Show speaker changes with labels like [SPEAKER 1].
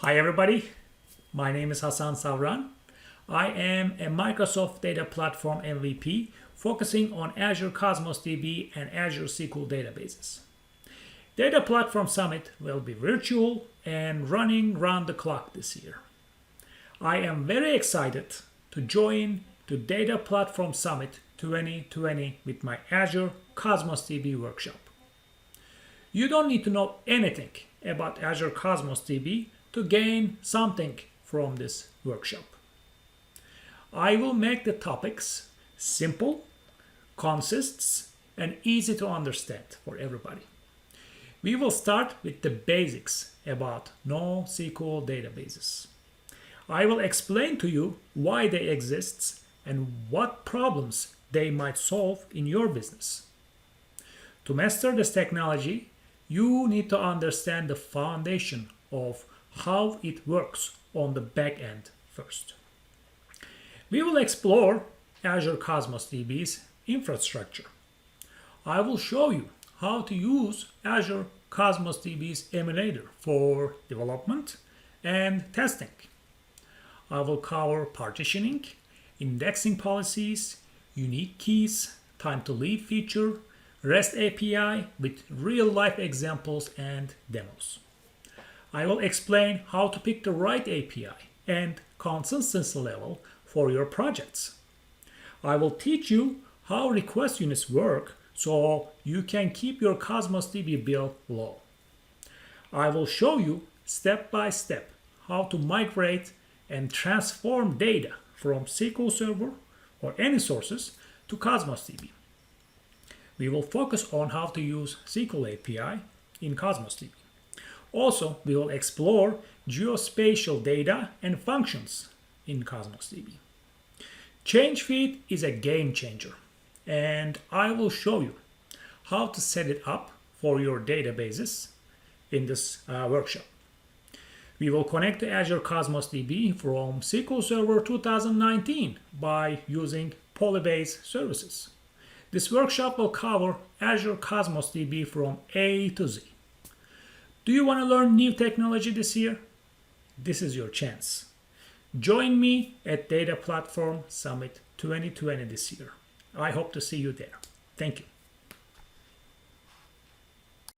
[SPEAKER 1] Hi everybody, my name is Hasan Savran. I am a Microsoft Data Platform MVP focusing on Azure Cosmos DB and Azure SQL databases. Data Platform Summit will be virtual and running round the clock this year. I am very excited to join the Data Platform Summit 2020 with my Azure Cosmos DB workshop. You don't need to know anything about Azure Cosmos DB to gain something from this workshop. I will make the topics simple, concise, and easy to understand for everybody. We will start with the basics about NoSQL databases. I will explain to you why they exist and what problems they might solve in your business. To master this technology, you need to understand the foundation of how it works on the back end first. We will explore Azure Cosmos DB's infrastructure. I will show you how to use Azure Cosmos DB's emulator for development and testing. I will cover partitioning, indexing policies, unique keys, time to leave feature, REST API with real-life examples and demos. I will explain how to pick the right API and consistency level for your projects. I will teach you how request units work so you can keep your Cosmos DB bill low. I will show you step by step how to migrate and transform data from SQL Server or any sources to Cosmos DB. We will focus on how to use SQL API in Cosmos DB. Also, we will explore geospatial data and functions in Cosmos DB. Change feed is a game changer, and I will show you how to set it up for your databases in this workshop. We will connect to Azure Cosmos DB from SQL Server 2019 by using Polybase services. This workshop will cover Azure Cosmos DB from A to Z. Do you want to learn new technology this year? This is your chance. Join me at Data Platform Summit 2020 this year. I hope to see you there. Thank you.